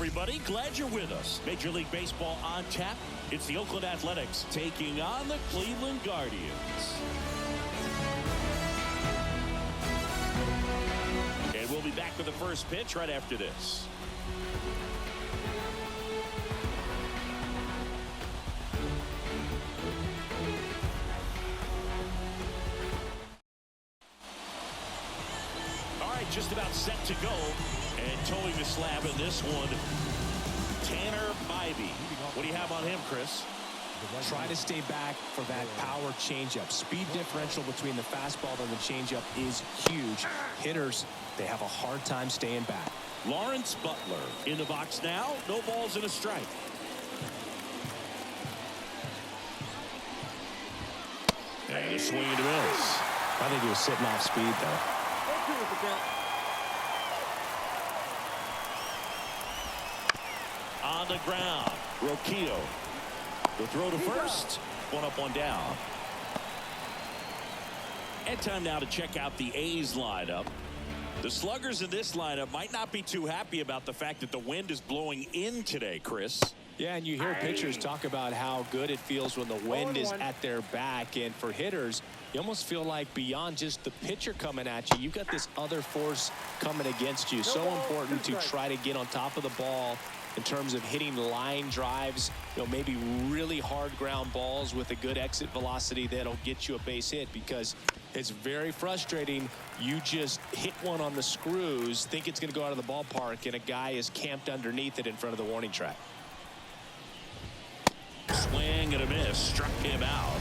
everybody. Glad you're with us. Major League Baseball on tap. It's the Oakland Athletics taking on the Cleveland Guardians. And we'll be back with the first pitch right after this. All right, just about set to go. And towing the slab in this one, Tanner Bybee. What do you have on him, Chris? Try to stay back for that power changeup. Speed differential between the fastball and the changeup is huge. Hitters, they have a hard time staying back. Lawrence Butler in the box now. No balls and a strike. And a swing and a miss. I think he was sitting off speed, though. On the ground, Roquillo. The throw to first. One up, one down. And time now to check out the A's lineup. The sluggers in this lineup might not be too happy about the fact that the wind is blowing in today, Chris. Yeah, and you hear pitchers talk about how good it feels when the wind is at their back. And for hitters, you almost feel like beyond just the pitcher coming at you, you've got this other force coming against you. So important to try to get on top of the ball in terms of hitting line drives, maybe really hard ground balls with a good exit velocity that'll get you a base hit, because it's very frustrating. You just hit one on the screws, think it's going to go out of the ballpark, and a guy is camped underneath it in front of the warning track. Swing and a miss. Struck him out.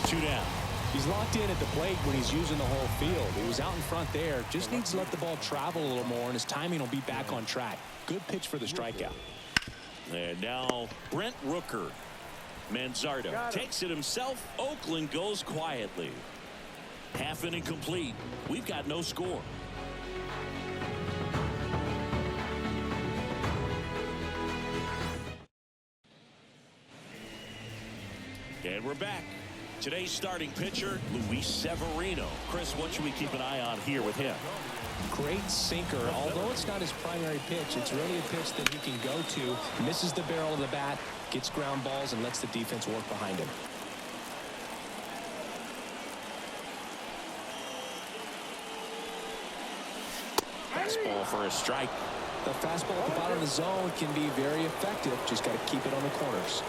2 down. He's locked in at the plate when he's using the whole field. He was out in front there. Just needs to let the ball travel a little more, and his timing will be back on track. Good pitch for the strikeout. And now Brent Rooker. Manzardo takes it himself. Oakland goes quietly. Half inning complete. We've got no score. And we're back. Today's starting pitcher, Luis Severino. Chris, what should we keep an eye on here with him? Great sinker. Although it's not his primary pitch, it's really a pitch that he can go to. Misses the barrel of the bat, gets ground balls, and lets the defense work behind him. Fastball for a strike. The fastball at the bottom of the zone can be very effective. Just got to keep it on the corners.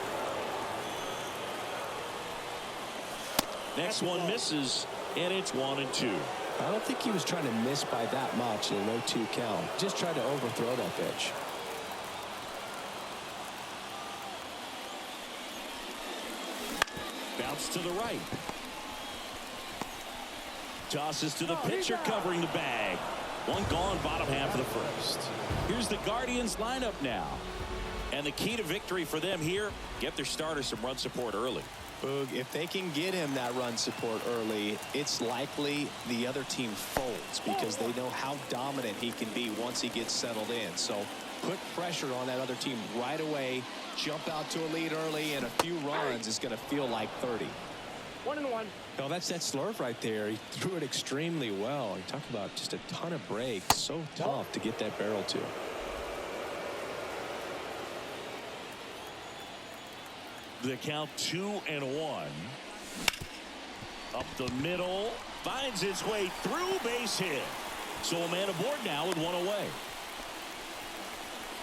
Next one misses, and it's 1-2. I don't think he was trying to miss by that much in an 0-2 count. Just tried to overthrow that pitch. Bounce to the right. Tosses to the pitcher, covering the bag. One gone, bottom half of the first. Here's the Guardians lineup now. And the key to victory for them here, get their starter some run support early. Boog, if they can get him that run support early, it's likely the other team folds, because they know how dominant he can be once he gets settled in. So put pressure on that other team right away. Jump out to a lead early, and a few runs is going to feel like 30. 1-1. No, that's that slurve right there. He threw it extremely well. You talk about just a ton of breaks. So tough to get that barrel to. The count 2-1. Up the middle. Finds its way through, base hit. So a man aboard now with one away.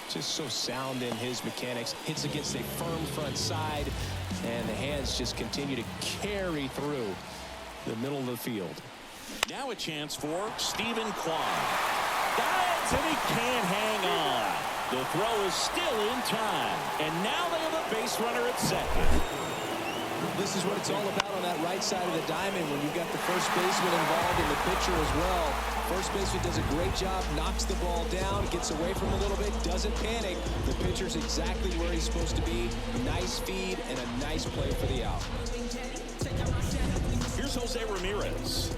Just so sound in his mechanics. Hits against a firm front side, and the hands just continue to carry through the middle of the field. Now a chance for Stephen Kwan. Dives, and he can't hang on. The throw is still in time, and now they have a base runner at second. This is what it's all about on that right side of the diamond when you've got the first baseman involved and the pitcher as well. First baseman does a great job, knocks the ball down, gets away from him a little bit, doesn't panic. The pitcher's exactly where he's supposed to be. Nice feed and a nice play for the out. Here's Jose Ramirez.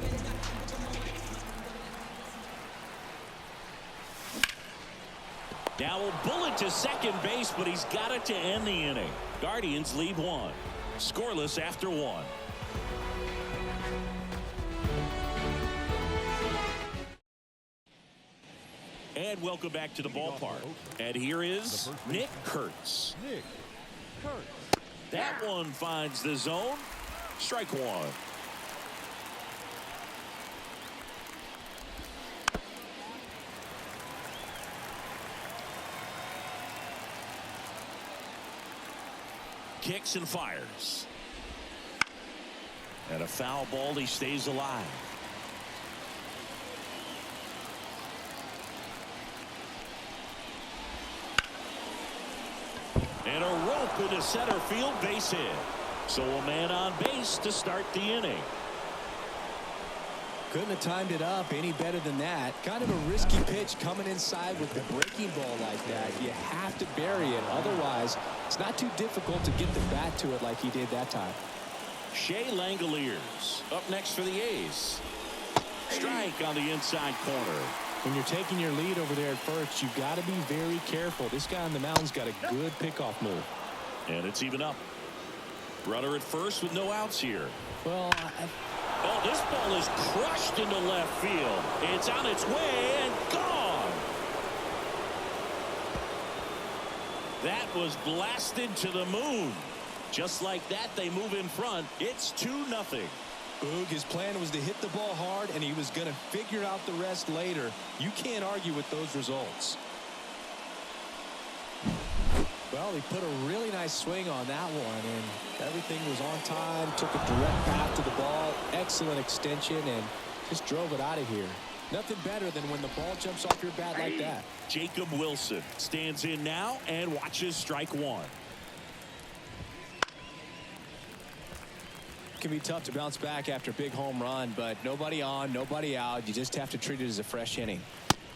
Now a bullet to second base, but he's got it to end the inning. Guardians lead 1. Scoreless after 1. And welcome back to the ballpark. And here is Nick Kurtz. That one finds the zone. Strike one. Kicks and fires. And a foul ball. He stays alive. And a rope into center field, base hit. So a man on base to start the inning. Couldn't have timed it up any better than that. Kind of a risky pitch coming inside with the breaking ball like that. You have to bury it. Otherwise, it's not too difficult to get the bat to it like he did that time. Shea Langoliers up next for the A's. Strike on the inside corner. When you're taking your lead over there at first, you've got to be very careful. This guy on the mound's got a good pickoff move. And it's even up. Runner at first with no outs here. Well, oh, this ball is crushed into left field. It's on its way and gone. That was blasted to the moon. Just like that, they move in front. It's 2-0. Boog, his plan was to hit the ball hard, and he was going to figure out the rest later. You can't argue with those results. Well, he put a really nice swing on that one, and everything was on time. Took a direct path to the ball. Excellent extension, and just drove it out of here. Nothing better than when the ball jumps off your bat like that. Jacob Wilson stands in now and watches strike one. It can be tough to bounce back after a big home run, but nobody on, nobody out. You just have to treat it as a fresh inning.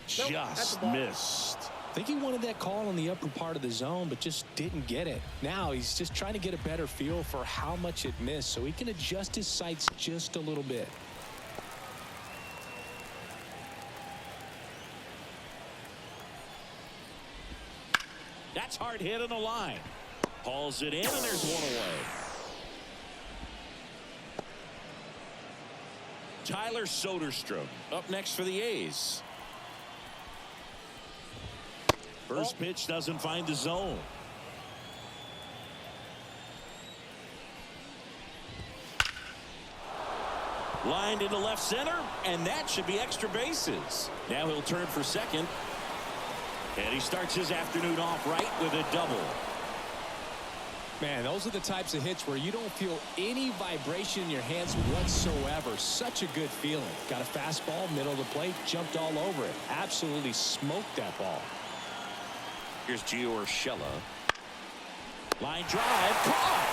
Just missed. I think he wanted that call on the upper part of the zone, but just didn't get it. Now he's just trying to get a better feel for how much it missed so he can adjust his sights just a little bit. That's hard hit on the line. Hauls it in, and there's one away. Tyler Soderstrom up next for the A's. First pitch doesn't find the zone. Lined into left center, and that should be extra bases. Now he'll turn for second. And he starts his afternoon off right with a double. Man, those are the types of hits where you don't feel any vibration in your hands whatsoever. Such a good feeling. Got a fastball, middle of the plate, jumped all over it. Absolutely smoked that ball. Here's Gio Urshela. Line drive, caught.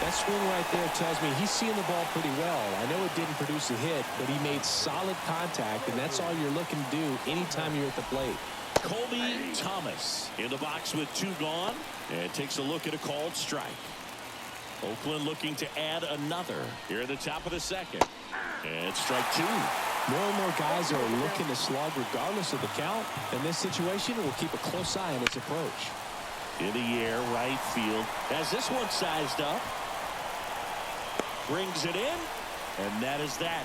That swing right there tells me he's seeing the ball pretty well. I know it didn't produce a hit, but he made solid contact, and that's all you're looking to do anytime you're at the plate. Colby Thomas in the box with two gone, and takes a look at a called strike. Oakland looking to add another here at the top of the second. And strike two. More and more guys are looking to slug regardless of the count. In this situation, we'll keep a close eye on its approach. In the air, right field. Has this one sized up. Brings it in, and that is that.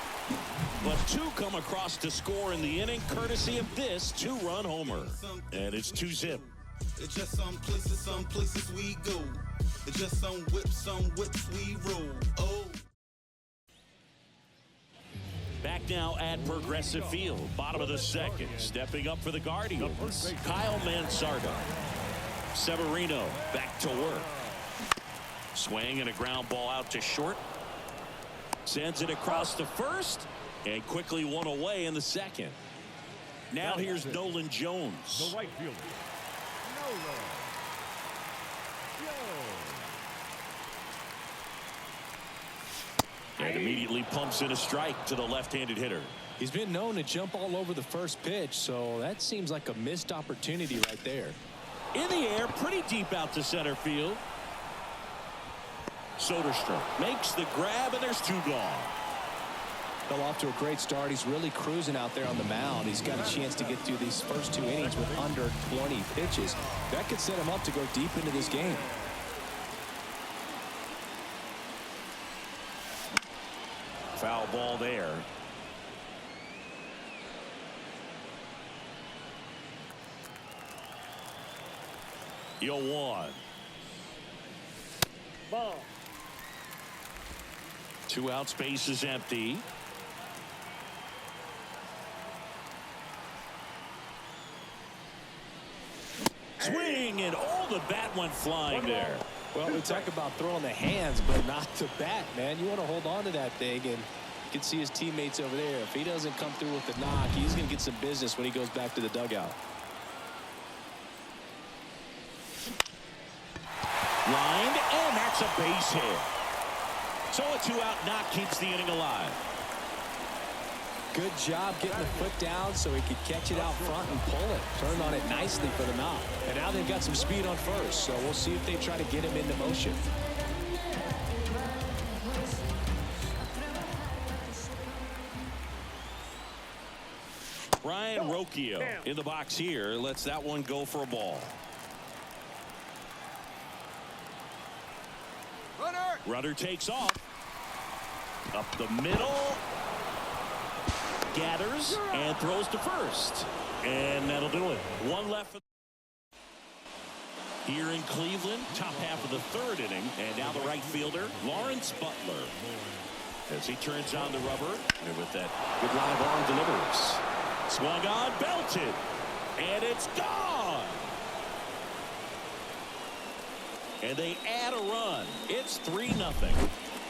But two come across to score in the inning, courtesy of this two-run homer. And it's 2-zip. It's just some places we go. It's just some whips we roll. Oh. Back now at Progressive Field, bottom of the second. Stepping up for the Guardians, Kyle Mansardo. Severino back to work. Swing and a ground ball out to short. Sends it across to first, and quickly one away in the second. Now here's Nolan Jones. The right fielder, Nolan Jones. And immediately pumps in a strike to the left-handed hitter. He's been known to jump all over the first pitch, so that seems like a missed opportunity right there. In the air, pretty deep out to center field. Soderstrom makes the grab, and there's two gone. Fell off to a great start. He's really cruising out there on the mound. He's got a chance to get through these first two innings with under 20 pitches. That could set him up to go deep into this game. Foul ball there. 0-1. Ball. 2 out, space is empty. Swing, and all the bat went flying there. Well, we talk about throwing the hands, but not the bat, man. You want to hold on to that thing, and you can see his teammates over there. If he doesn't come through with the knock, he's going to get some business when he goes back to the dugout. Lined, and that's a base hit. So a 2-out knock keeps the inning alive. Good job getting the foot down so he could catch it out front and pull it. Turned on it nicely for the knock. And now they've got some speed on first, so we'll see if they try to get him into motion. Ryan Rocchio in the box here lets that one go for a ball. Runner takes off. Up the middle. Gathers and throws to first. And that'll do it. One left. Here in Cleveland, top half of the 3rd inning. And now the right fielder, Lawrence Butler. As he turns on the rubber. And with that good live arm delivers. Swung on, belted. And it's gone. And they add a run. It's 3-0.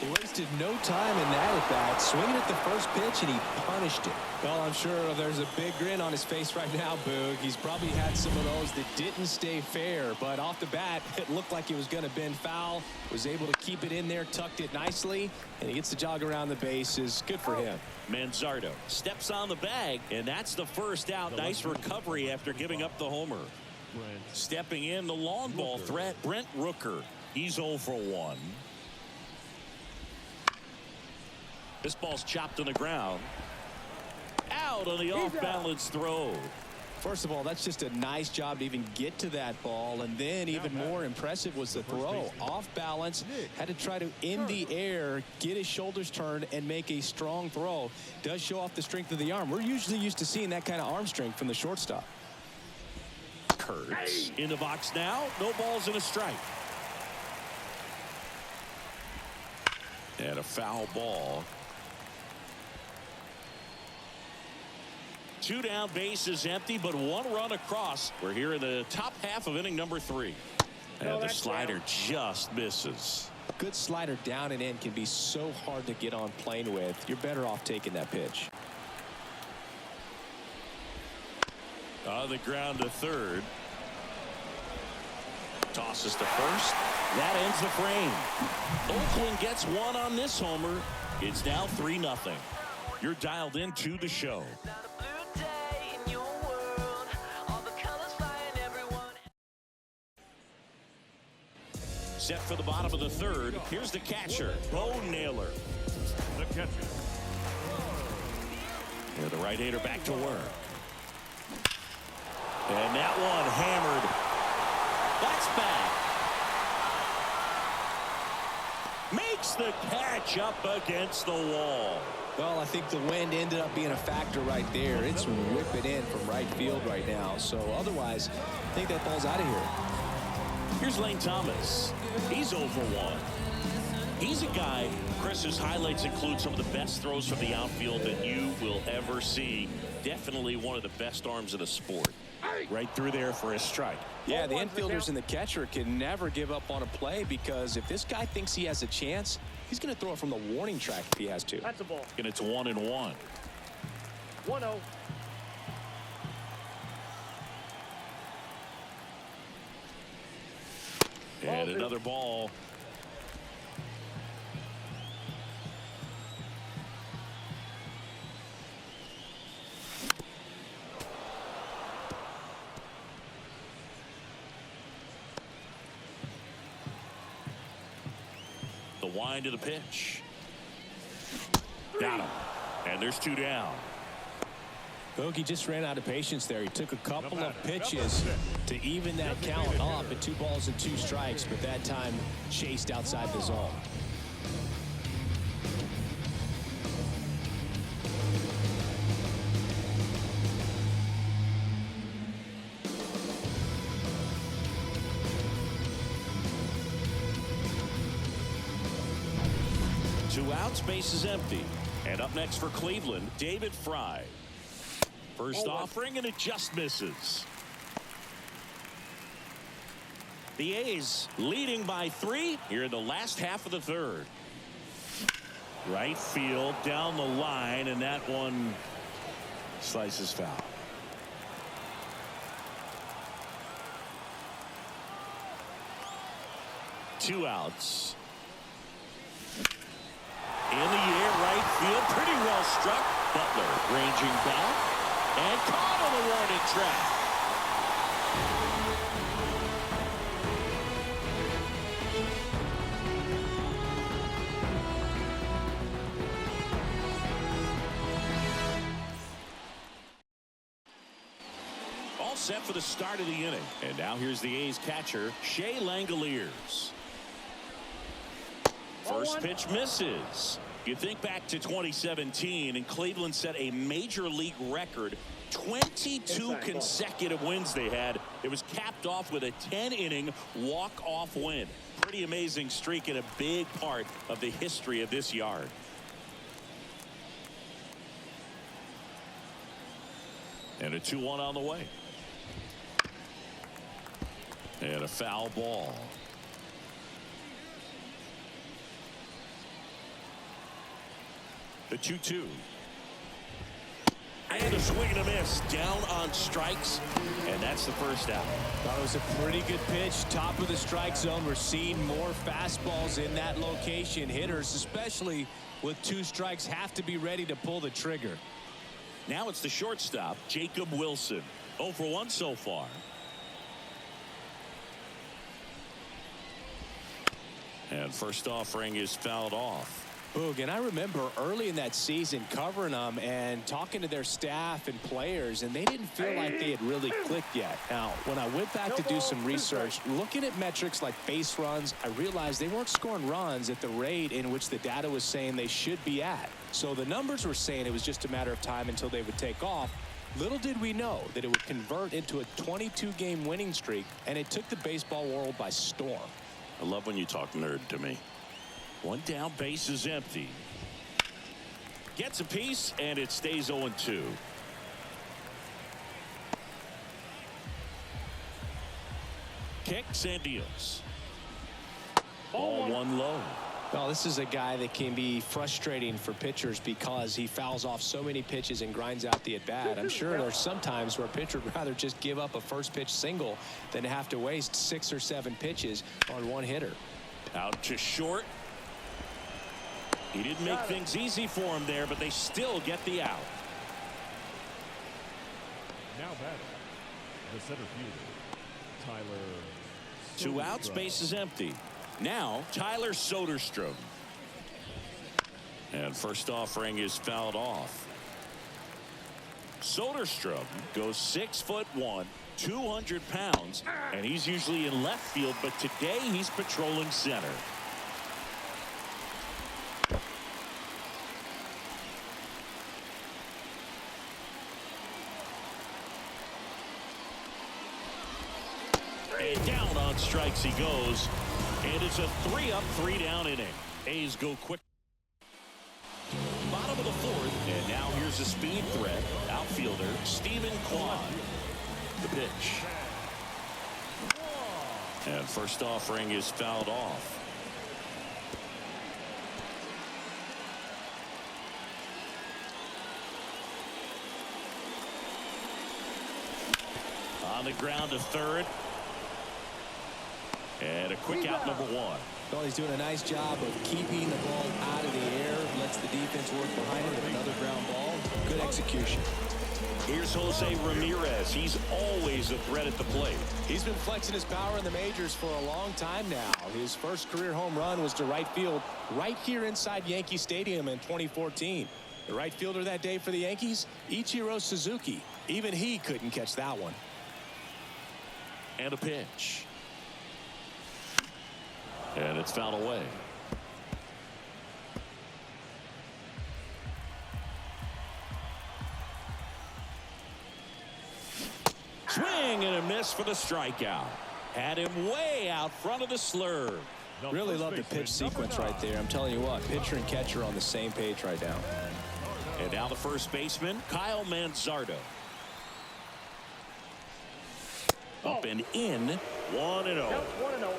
He wasted no time in that at bat, swinging at the first pitch, and he punished it. Well, I'm sure there's a big grin on his face right now, Boog. He's probably had some of those that didn't stay fair, but off the bat, it looked like it was going to bend foul. Was able to keep it in there, tucked it nicely, and he gets the jog around the bases. Good for him. Manzardo steps on the bag, and that's the first out. Nice recovery after giving up the homer. Stepping in, the long ball threat, Brent Rooker. He's 0 for 1. This ball's chopped on the ground. Out on the off-balance throw. First of all, that's just a nice job to even get to that ball, and then even more impressive was the throw. Off balance, had to try to in the air, get his shoulders turned, and make a strong throw. Does show off the strength of the arm. We're usually used to seeing that kind of arm strength from the shortstop. Kurtz in the box now. No balls and a strike. And a foul ball. 2 down, bases empty, but 1 run across. We're here in the top half of inning number 3. And the slider just misses. A good slider down and in can be so hard to get on plane with. You're better off taking that pitch. On the ground to third. Tosses to first. That ends the frame. Oakland gets 1 on this homer. It's now 3-0. You're dialed into the show. Set for the bottom of the 3rd. Here's the catcher, Bo Naylor. The catcher. And the right-hander back to work. And that one hammered. That's back. Makes the catch up against the wall. Well, I think the wind ended up being a factor right there. It's whipping in from right field right now. So otherwise, I think that ball's out of here. Here's Lane Thomas. He's 0 for 1. He's a guy, Chris's highlights include some of the best throws from the outfield that you will ever see. Definitely one of the best arms in the sport. Right through there for a strike. Yeah, the infielders and the catcher can never give up on a play, because if this guy thinks he has a chance, he's going to throw it from the warning track if he has to. That's a ball. And it's 1-1. 1-0. And another ball. The wind of the pitch. Got him. And there's 2 down. Bogey just ran out of patience there. He took a couple of pitches to even that count up at 2 balls and 2 strikes, but that time chased outside the zone. 2 outs, base is empty. And up next for Cleveland, David Fry. First offering, and it just misses. The A's leading by 3 here in the last half of the third. Right field down the line, and that one slices foul. Two outs. In the air, right field, pretty well struck. Butler ranging back and caught on the warning track. All set for the start of the inning. And now here's the A's catcher, Shea Langoliers. First pitch misses. You think back to 2017, and Cleveland set a major league record. 22 consecutive wins they had. It was capped off with a 10-inning walk-off win. Pretty amazing streak and a big part of the history of this yard. And a 2-1 on the way. And a foul ball. The 2-2. And a swing and a miss. Down on strikes. And that's the first out. Thought it was a pretty good pitch. Top of the strike zone. We're seeing more fastballs in that location. Hitters, especially with 2 strikes, have to be ready to pull the trigger. Now it's the shortstop, Jacob Wilson. 0 for 1 so far. And first offering is fouled off. Boog, and I remember early in that season covering them and talking to their staff and players, and they didn't feel like they had really clicked yet. Now, when I went back to do some research, looking at metrics like base runs, I realized they weren't scoring runs at the rate in which the data was saying they should be at. So the numbers were saying it was just a matter of time until they would take off. Little did we know that it would convert into a 22-game winning streak, and it took the baseball world by storm. I love when you talk nerd to me. 1 down, base is empty. Gets a piece, and it stays 0-2. Kicks and deals. Ball 1 low. Well, this is a guy that can be frustrating for pitchers because he fouls off so many pitches and grinds out the at-bat. I'm sure there's some times where a pitcher would rather just give up a first pitch single than have to waste 6 or 7 pitches on one hitter. Out to short. He didn't make things easy for him there, but they still get the out. Now batting, the center fielder, Tyler. 2 outs, base is empty. Now Tyler Soderstrom. And first offering is fouled off. Soderstrom goes 6'1", 200 pounds, and he's usually in left field, but today he's patrolling center. And down on strikes he goes. And it's a 3-up, 3-down inning. A's go quick. Bottom of the 4th, and now here's a speed threat. Outfielder Stephen Kwan. The pitch. And first offering is fouled off. On the ground to third. And a quick out, number 1. Well, he's doing a nice job of keeping the ball out of the air. Lets the defense work behind it with another ground ball. Good execution. Here's Jose Ramirez. He's always a threat at the plate. He's been flexing his power in the majors for a long time now. His first career home run was to right field right here inside Yankee Stadium in 2014. The right fielder that day for the Yankees, Ichiro Suzuki. Even he couldn't catch that one. And a pitch. And it's fouled away. Swing and a miss for the strikeout. Had him way out front of the slurve. Really love the pitch sequence right there. I'm telling you what, pitcher and catcher on the same page right now. And now the first baseman, Kyle Manzardo. Up and in, 1-0. 1-0.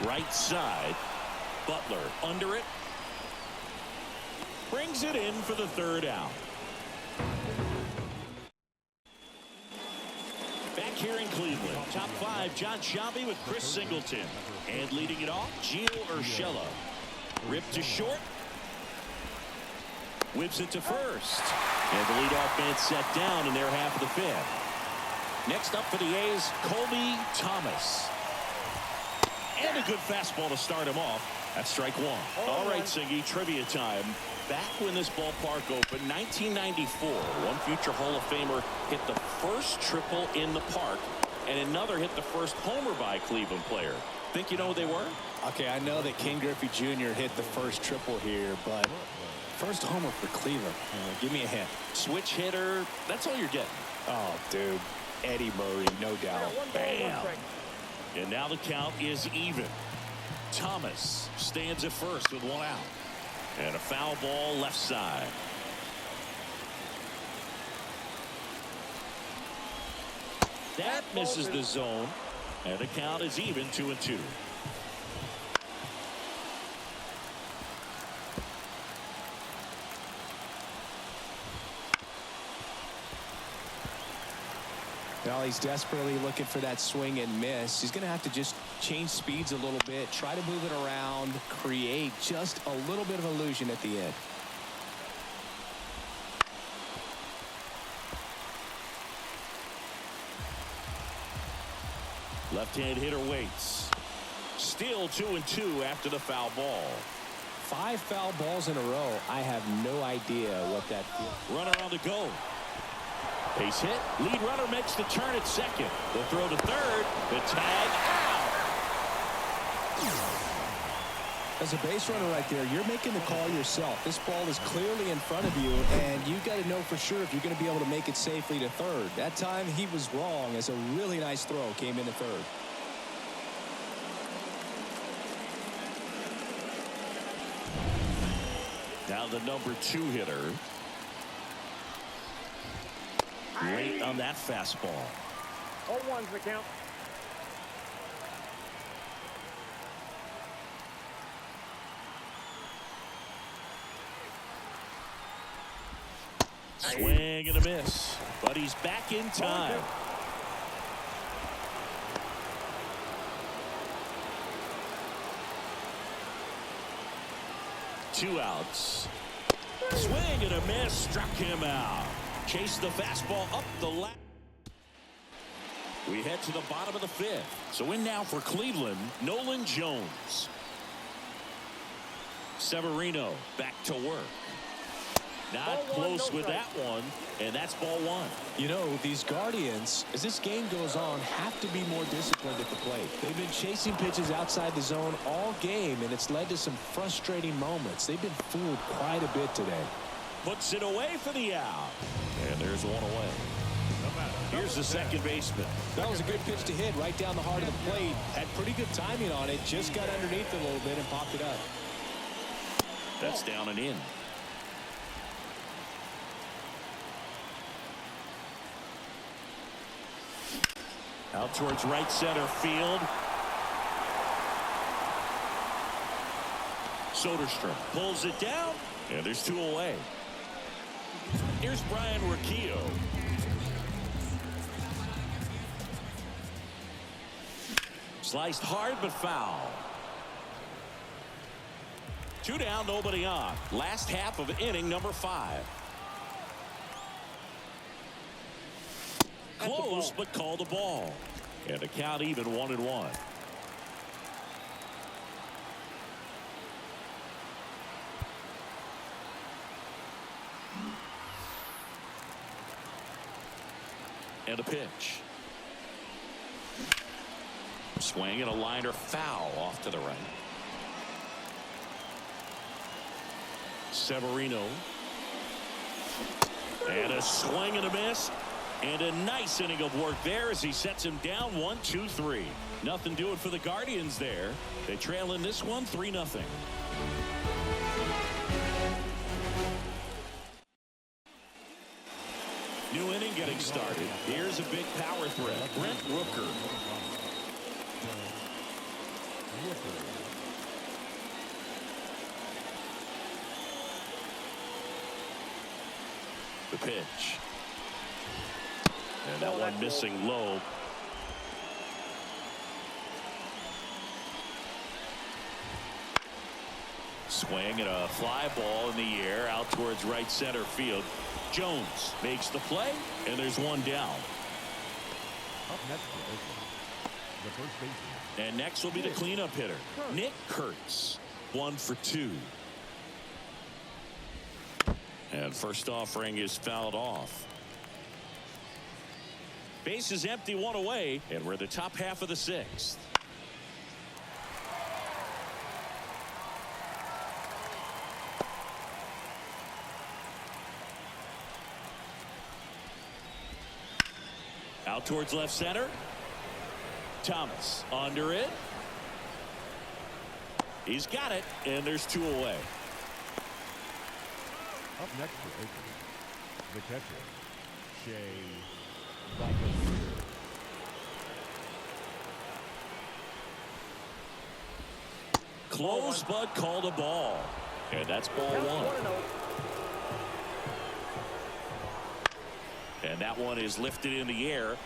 Right side, Butler under it. Brings it in for the third out. Back here in Cleveland, top five, John Shelby with Chris Singleton. And leading it off, Gio Urshela. Ripped to short. Whips it to first. And the leadoff man set down in their half of the fifth. Next up for the A's, Colby Thomas. And a good fastball to start him off. That's strike one. All right, Singy, trivia time. Back when this ballpark opened, 1994, one future Hall of Famer hit the first triple in the park, and another hit the first homer by a Cleveland player. Think you know who they were? Okay, I know that Ken Griffey Jr. hit the first triple here, but first homer for Cleveland. Give me a hint. Switch hitter. That's all you're getting. Oh, dude. Eddie Murray, no doubt. Bam. And now the count is even. Thomas stands at first with one out. And a foul ball left side. That misses the zone. And the count is even 2-2. Well, he's desperately looking for that swing and miss. He's going to have to just change speeds a little bit, try to move it around, create just a little bit of illusion at the end. Left-hand hitter waits. Still 2-2 after the foul ball. 5 foul balls in a row. I have no idea what that feels. Runner on the go. Base hit. Lead runner makes the turn at second. The throw to third. The tag out. As a base runner right there, you're making the call yourself. This ball is clearly in front of you, and you got to know for sure if you're going to be able to make it safely to third. That time he was wrong, as a really nice throw came into third. Now the number 2 hitter. Late on that fastball. 0-1's the count. Swing and a miss. But he's back in time. Two outs. Swing and a miss. Struck him out. Chased the fastball up the lap. We head to the bottom of the fifth. So in now for Cleveland, Nolan Jones. Severino back to work. Not close with that one, and that's ball one. You know, these Guardians, as this game goes on, have to be more disciplined at the plate. They've been chasing pitches outside the zone all game, and it's led to some frustrating moments. They've been fooled quite a bit today. Puts it away for the out. And there's one away. Here's the second baseman. That was a good pitch to hit right down the heart of the plate. Had pretty good timing on it. Just got underneath it a little bit and popped it up. That's down and in. Out towards right center field. Soderstrom pulls it down, and there's 2 away. Here's Brian Urquillo. Sliced hard but foul. 2 down, nobody on. Last half of inning number 5. Close, but called the ball. And the count even 1-1. And a pitch. Swing and a liner foul off to the right. Severino. And a swing and a miss. And a nice inning of work there as he sets him down 1-2-3. Nothing doing for the Guardians there. They trail in this one 3-0. New inning getting started. Here's a big power threat. Brent Rooker. The pitch. And that one missing low. Swing and a fly ball in the air out towards right center field. Jones makes the play, and there's one down. Up next for Oakland, the first baseman. And next will be the cleanup hitter, Nick Kurtz. 1 for 2. And first offering is fouled off. Base is empty, 1 away, and we're the top half of the 6th. Out towards left center. Thomas under it. He's got it, and there's 2 away. Up next for Oakland, the catcher, Shea. Close, but called a ball. And that's ball 1. And that one is lifted in the air.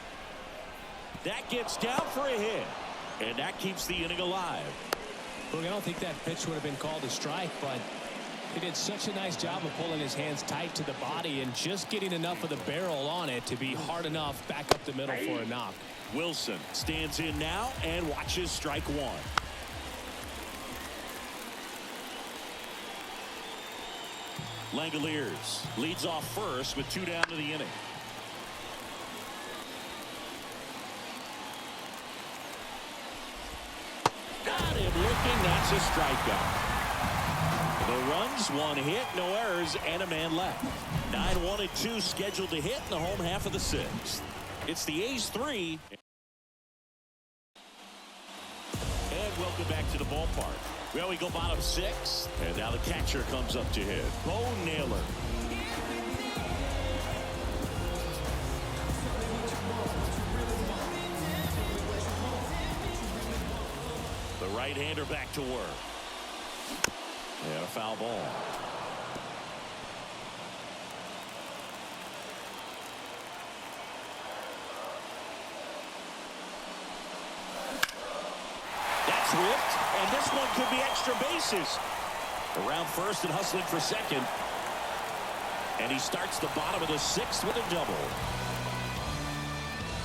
That gets down for a hit. And that keeps the inning alive. Look, I don't think that pitch would have been called a strike, but he did such a nice job of pulling his hands tight to the body and just getting enough of the barrel on it to be hard enough back up the middle for a knock. Wilson stands in now and watches strike 1. Langoliers leads off first with 2 down to the inning. Got him looking. That's a strikeout. The runs, 1 hit, no errors, and a man left. 9-1-2 scheduled to hit in the home half of the 6th. It's the A's 3. And welcome back to the ballpark. Well, we go bottom 6, and now the catcher comes up to hit. Bo Naylor. The right-hander back to work. And a foul ball. That's whipped, and this one could be extra bases. Around first and hustling for second. And he starts the bottom of the 6th with a double.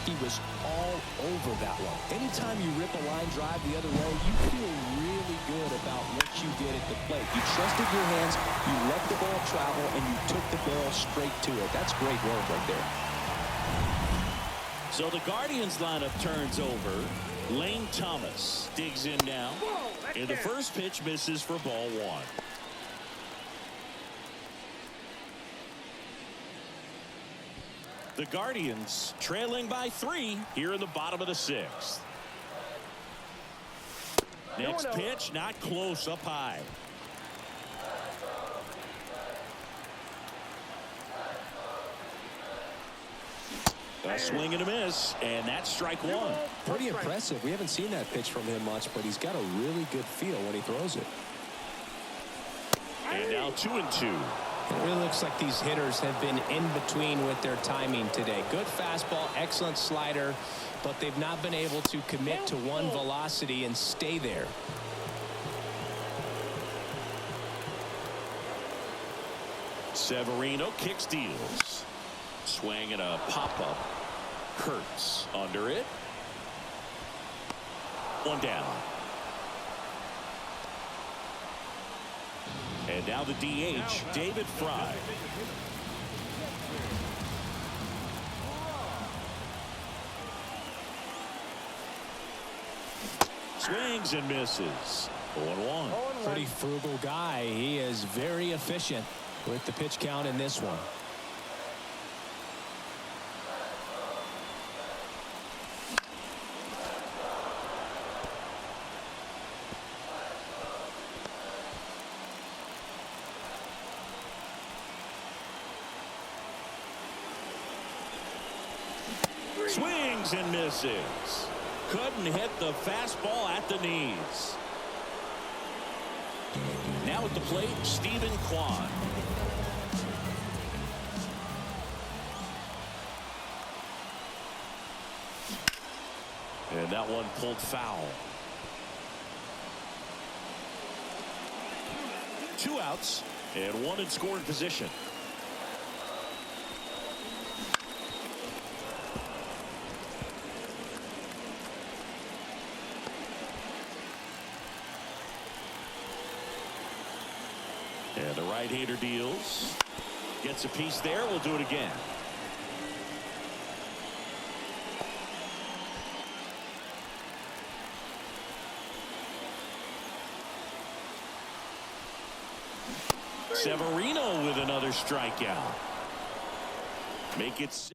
He was all over that one. Anytime you rip a line drive the other way, you feel really good about what you did at the plate. You trusted your hands, you let the ball travel, and you took the barrel straight to it. That's great work right there. So the Guardians lineup turns over. Lane Thomas digs in now. And the first pitch misses for ball 1. The Guardians trailing by 3 here in the bottom of the 6th. Next pitch, not close, up high. A swing and a miss, and that's strike 1. Pretty impressive. We haven't seen that pitch from him much, but he's got a really good feel when he throws it. And now 2-2. It really looks like these hitters have been in between with their timing today. Good fastball, excellent slider, but they've not been able to commit to one velocity and stay there. Severino kicks, deals. Swing and a pop-up. Kurtz under it. 1 down. And now the DH, David Fry. Swings and misses. 0-1. Pretty frugal guy. He is very efficient with the pitch count in this one. Swings and misses. Couldn't hit the fastball at the knees. Now at the plate, Stephen Kwan. And that one pulled foul. 2 outs and 1 in scoring position. And the right-hander deals. Gets a piece there. We'll do it again. Severino with another strikeout. Make it.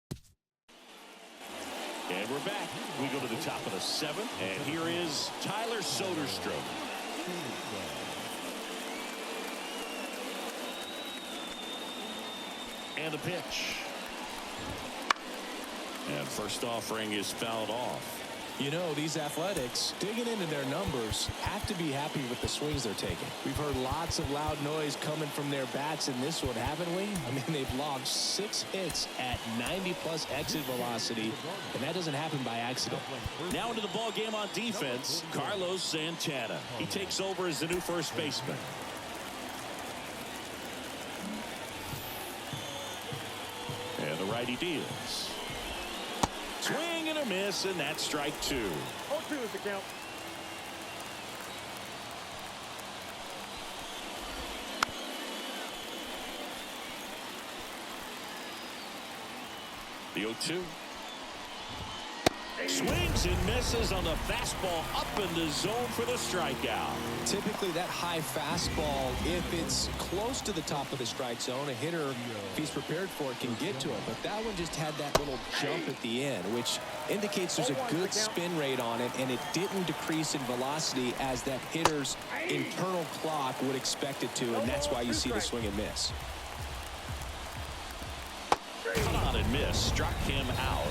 And we're back. We go to the top of the 7th. And here is Tyler Soderstrom. And the pitch. And first offering is fouled off. You know, these Athletics, digging into their numbers, have to be happy with the swings they're taking. We've heard lots of loud noise coming from their bats in this one, haven't we? I mean, they've logged 6 hits at 90-plus exit velocity, and that doesn't happen by accident. Now into the ball game on defense, Carlos Santana. He takes over as the new first baseman. And the righty deals. Swing and a miss, and that's strike 2. 0-2 is the count. The 0-2. Swings and misses on the fastball up in the zone for the strikeout. Typically, that high fastball, if it's close to the top of the strike zone, a hitter, if he's prepared for it, can get to it. But that one just had that little jump at the end, which indicates there's a good spin rate on it, and it didn't decrease in velocity as that hitter's internal clock would expect it to, and that's why you see the swing and miss. Cut on and miss. Struck him out.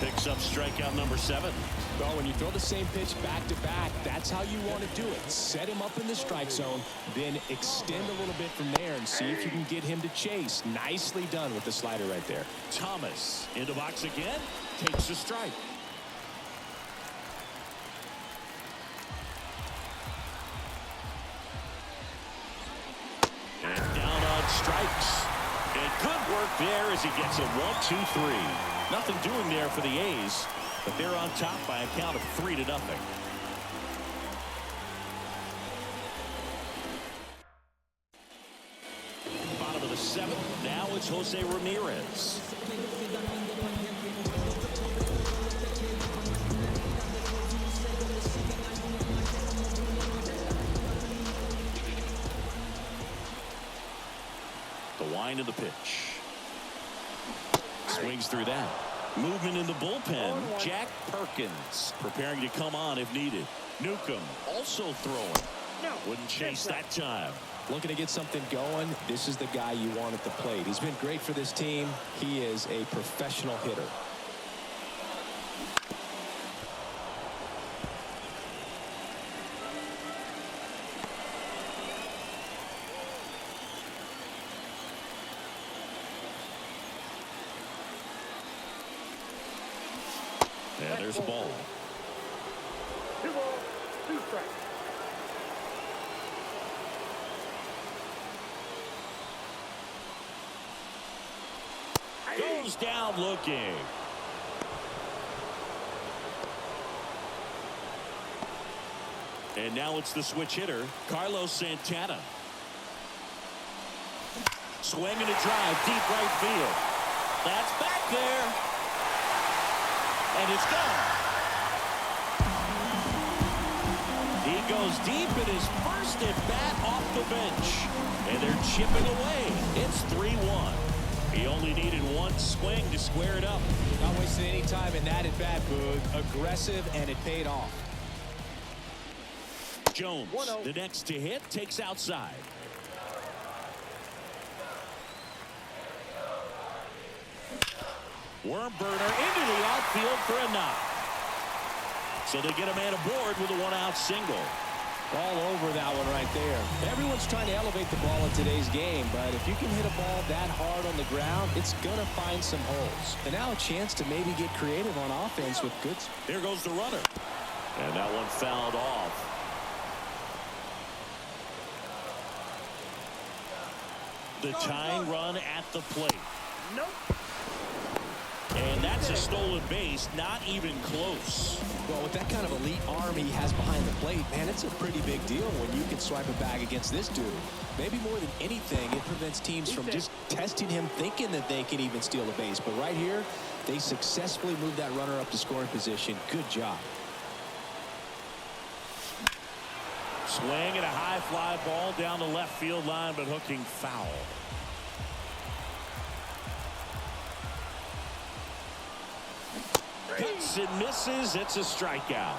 Picks up strikeout number 7. Well, when you throw the same pitch back-to-back, that's how you want to do it. Set him up in the strike zone, then extend a little bit from there and see if you can get him to chase. Nicely done with the slider right there. Thomas into box again. Takes a strike. And down on strikes. And good work there as he gets a 1-2-3. Nothing doing there for the A's, but they're on top by a count of 3-0. Bottom of the 7th. Now it's Jose Ramirez. The wind of the pitch. Swings through that. Movement in the bullpen. Jack Perkins preparing to come on if needed. Newcomb also throwing. Wouldn't chase that time. Looking to get something going. This is the guy you want at the plate. He's been great for this team. He is a professional hitter. And there's a ball. 2 balls, 2 strikes. Goes down looking. And now it's the switch hitter, Carlos Santana. Swing and a drive, deep right field. That's back there. And it's gone. goes deep in his first at bat off the bench. And they're chipping away. It's 3-1. He only needed one swing to square it up. Not wasting any time in that at bat, Boog. Aggressive, and it paid off. Jones, the next to hit, takes outside. Worm burner into the outfield for a knock. So they get a man aboard with a one-out single. All over that one right there. Everyone's trying to elevate the ball in today's game, but if you can hit a ball that hard on the ground, it's going to find some holes. And now a chance to maybe get creative on offense with good. There goes the runner. And that one fouled off. The tying run at the plate. Nope. And that's a stolen base, not even close. Well, with that kind of elite arm he has behind the plate, man, it's a pretty big deal when you can swipe a bag against this dude. Maybe more than anything, it prevents teams from just testing him, thinking that they can even steal a base. But right here, they successfully moved that runner up to scoring position. Good job. Swing and a high fly ball down the left field line, but hooking foul. Hits and misses. It's a strikeout.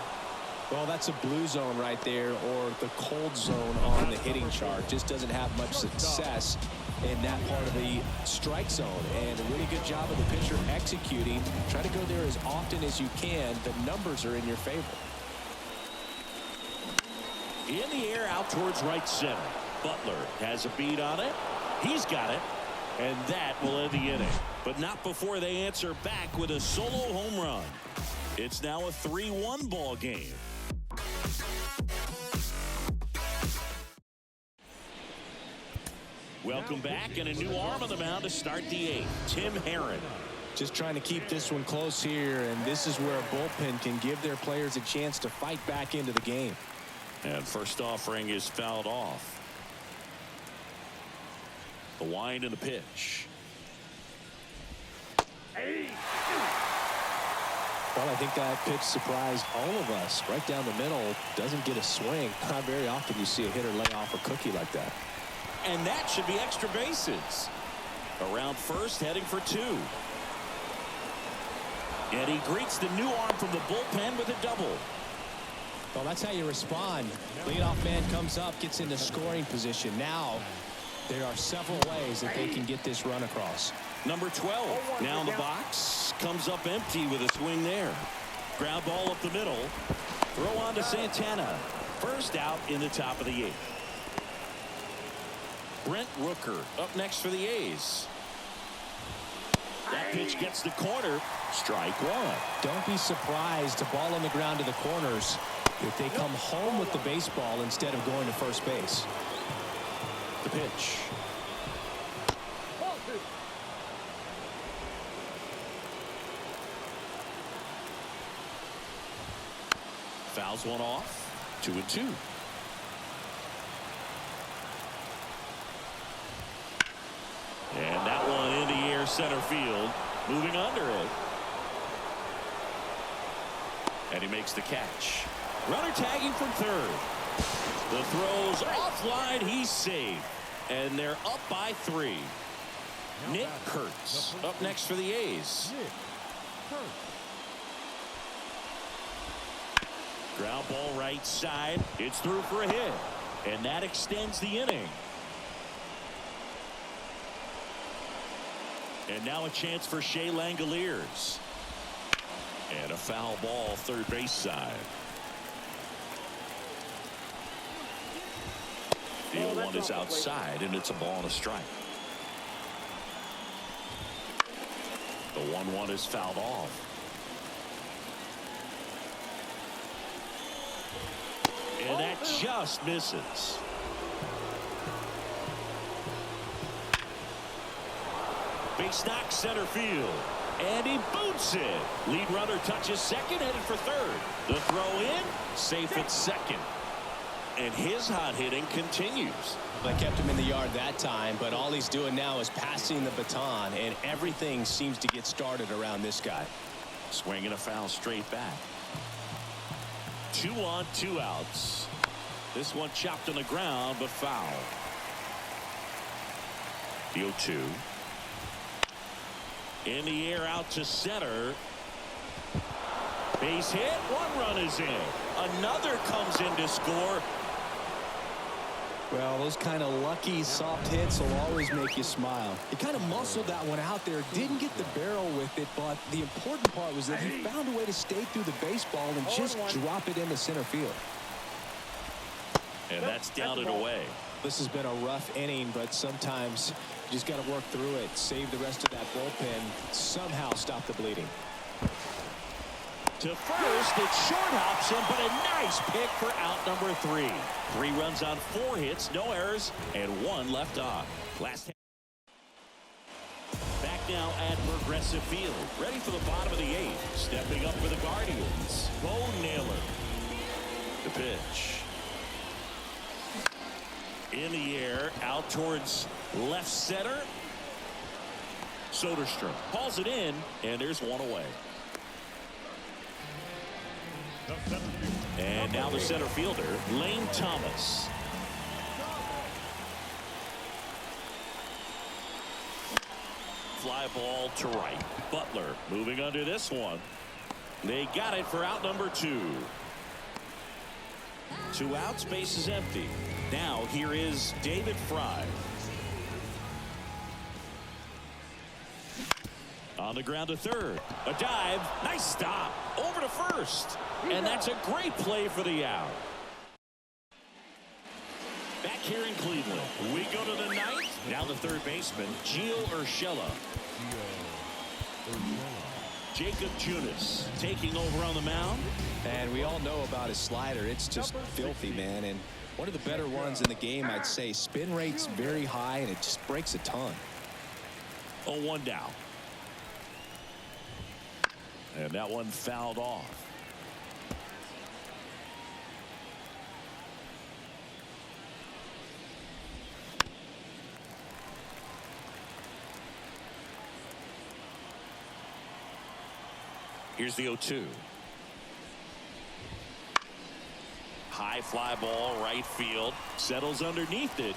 Well, that's a blue zone right there, or the cold zone on the hitting chart. Just doesn't have much success in that part of the strike zone. And a really good job of the pitcher executing. Try to go there as often as you can. The numbers are in your favor. In the air out towards right center. Butler has a beat on it. He's got it. And that will end the inning. But not before they answer back with a solo home run. It's now a 3-1 ball game. Welcome back, and a new arm on the mound to start the eighth. Tim Herron. Just trying to keep this one close here, and this is where a bullpen can give their players a chance to fight back into the game. And first offering is fouled off. The wind and the pitch. Well, I think that pitch surprised all of us. Right down the middle, doesn't get a swing. Not very often you see a hitter lay off a cookie like that. And that should be extra bases. Around first, heading for two. And he greets the new arm from the bullpen with a double. Well, that's how you respond. Leadoff man comes up, gets into scoring position. Now, there are several ways that they can get this run across. Number 12 now in the box, comes up empty with a swing there. Ground ball up the middle. Throw on to Santana. First out in the top of the eighth. Brent Rooker up next for the A's. That pitch gets the corner. Strike one. Don't be surprised to ball on the ground to the corners if they come home with the baseball instead of going to first base. The pitch. Fouls one off. 2-2. And that one in the air center field. Moving under it. And he makes the catch. Runner tagging from third. The throw's offline. He's safe. And they're up by 3. Nick Kurtz up next for the A's. Ground ball right side. It's through for a hit. And that extends the inning. And now a chance for Shea Langoliers. And a foul ball third base side. The 0-1 is outside, and it's a ball and a strike. The 1-1 is fouled off. And that just misses. Base knock center field. And he boots it. Lead runner touches second, headed for third. The throw in, safe at second. And his hot hitting continues. I kept him in the yard that time, but all he's doing now is passing the baton, and everything seems to get started around this guy. Swinging a foul straight back. 2 on, 2 outs. This one chopped on the ground, but foul. The 0-2. In the air out to center. Base hit. One run is in. Another comes in to score. Well, those kind of lucky soft hits will always make you smile. He kind of muscled that one out there. Didn't get the barrel with it, but the important part was that he found a way to stay through the baseball and just drop it into center field. And that's down and away. This has been a rough inning, but sometimes you just got to work through it, save the rest of that bullpen, somehow stop the bleeding. To first, it short hops him, but a nice pick for out number 3. 3 runs on 4 hits, no errors, and 1 left on. Back now at Progressive Field, ready for the bottom of the 8th. Stepping up for the Guardians, Bo Naylor. The pitch. In the air, out towards left center. Soderstrom hauls it in, and there's one away. And now the center fielder, Lane Thomas. Fly ball to right. Butler moving under this one. They got it for out number 2. 2 outs, base is empty. Now here is David Fry. On the ground to third. A dive. Nice stop. Over to first. And that's a great play for the out. Back here in Cleveland, we go to the 9th. Now the third baseman, Gio Urshela. Jacob Junis taking over on the mound. And we all know about his slider. It's just filthy, man. And one of the better ones in the game, I'd say. Spin rate's very high, and it just breaks a ton. 0-1 down. And that one fouled off. Here's the 0-2. High fly ball, right field. Settles underneath it.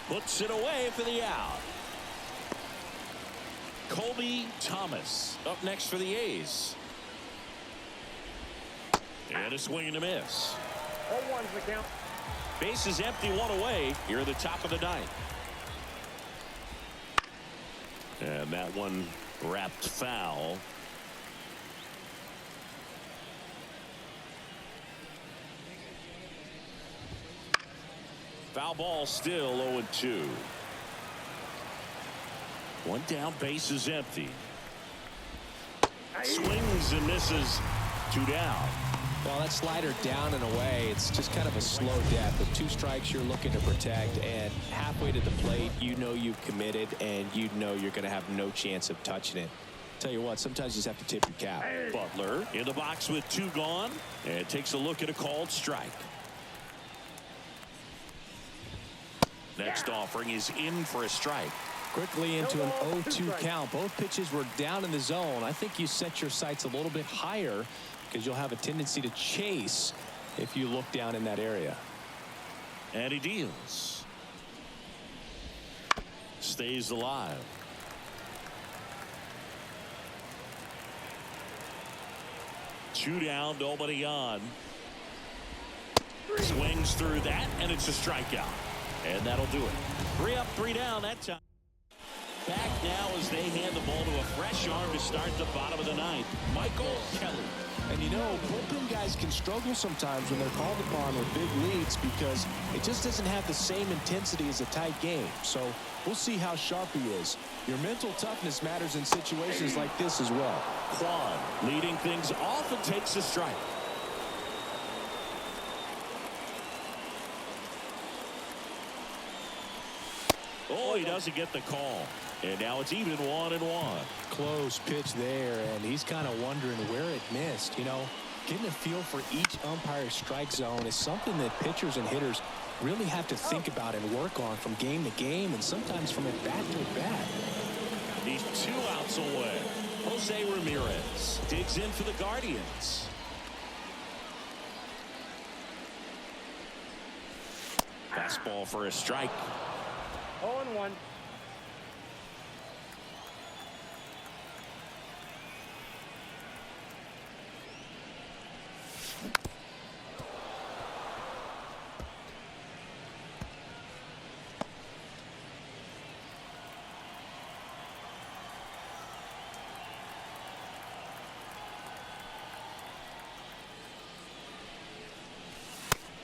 Puts it away for the out. Colby Thomas up next for the A's. And a swing and a miss. 0-1's the count. Base is empty, 1 away. Here at the top of the 9th. And that one wrapped foul. Foul ball still 0-2. 1 down, base is empty. Swings and misses. 2 down. Well, that slider down and away, it's just kind of a slow death. With 2 strikes you're looking to protect, and halfway to the plate, you know you've committed, and you know you're going to have no chance of touching it. Tell you what, sometimes you just have to tip your cap. Butler in the box with 2 gone, and takes a look at a called strike. Next offering is in for a strike. Quickly into an 0-2 count. Both pitches were down in the zone. I think you set your sights a little bit higher because you'll have a tendency to chase if you look down in that area. And he deals. Stays alive. Two down, nobody on. Swings through that, and it's a strikeout. And that'll do it. 3 up, 3 down that time. Back now as they hand the ball to a fresh arm to start the bottom of the 9th. Michael Kelly. And you know, bullpen guys can struggle sometimes when they're called upon with big leads because it just doesn't have the same intensity as a tight game. So we'll see how sharp he is. Your mental toughness matters in situations like this as well. Quan leading things off and takes a strike. Oh, he doesn't get the call. And now it's even 1-1. Close pitch there, and he's kind of wondering where it missed. You know, getting a feel for each umpire's strike zone is something that pitchers and hitters really have to think about and work on from game to game and sometimes from at bat to at bat. He's 2 outs away. Jose Ramirez digs in for the Guardians. Fastball for a strike. 0-1.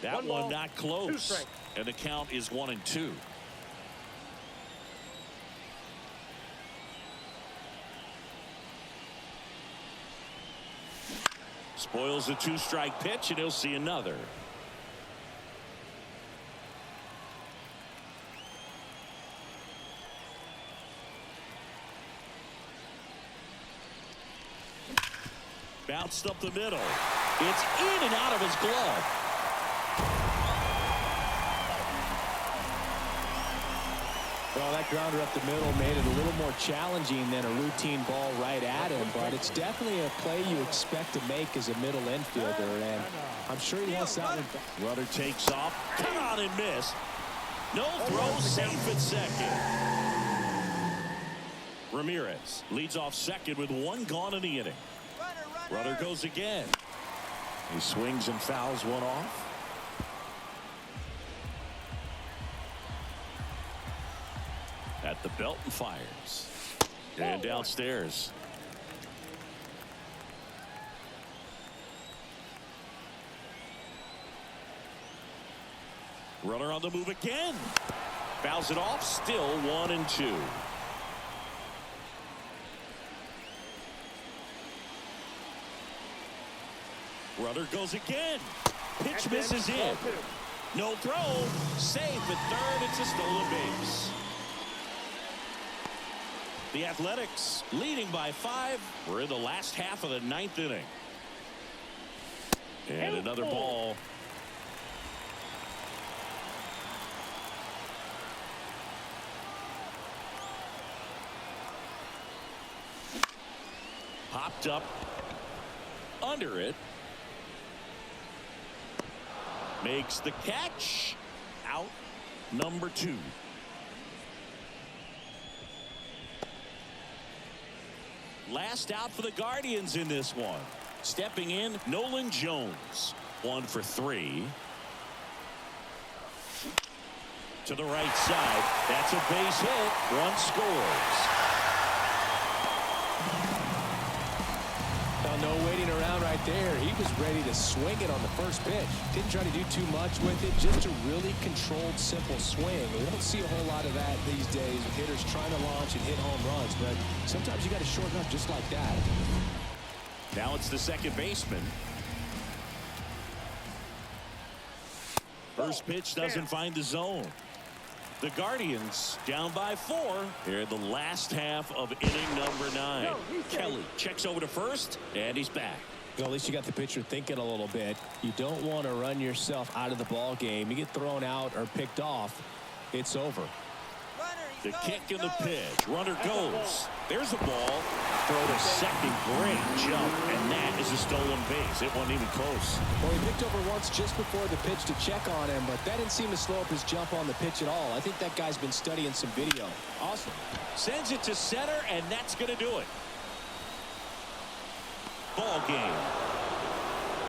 That one not 2 close. strikes. And the count is 1-2. Spoils the 2-strike pitch, and he'll see another. Bounced up the middle. It's in and out of his glove. Well, that grounder up the middle made it a little more challenging than a routine ball right at him, but it's definitely a play you expect to make as a middle infielder, and I'm sure he wants that one back. Runner takes off. Cut on and miss. No throw, safe at second. Ramirez leads off second with 1 gone in the inning. Runner goes again. He swings and fouls one off. At the belt and fires. And downstairs. Runner on the move again. Fouls it off. Still 1-2. Runner goes again. Pitch misses in. No throw. Safe at third. It's a stolen base. The Athletics leading by 5. We're in the last half of the 9th inning. And another ball. Popped up under it. Makes the catch. Out number 2. Last out for the Guardians in this one. Stepping in, Nolan Jones. 1 for 3. To the right side. That's a base hit. Run scores. Now, no waiting around right there. He was ready to swing it on the first pitch. Didn't try to do too much with it. Just a really controlled, simple swing. We don't see a whole lot of that these days with hitters trying to launch and hit home runs. But sometimes you got to shorten up just like that. Now it's the second baseman. First pitch doesn't find the zone. The Guardians down by 4 here in the last half of inning number 9. Kelly checks over to first, and he's back. Well, at least you got the pitcher thinking a little bit. You don't want to run yourself out of the ball game. You get thrown out or picked off, it's over. The kick and the pitch. Runner goes. There's a ball. Throw to second. Great jump. And that is a stolen base. It wasn't even close. Well, he picked over once just before the pitch to check on him, but that didn't seem to slow up his jump on the pitch at all. I think that guy's been studying some video. Awesome. Sends it to center, and that's going to do it. Ball game.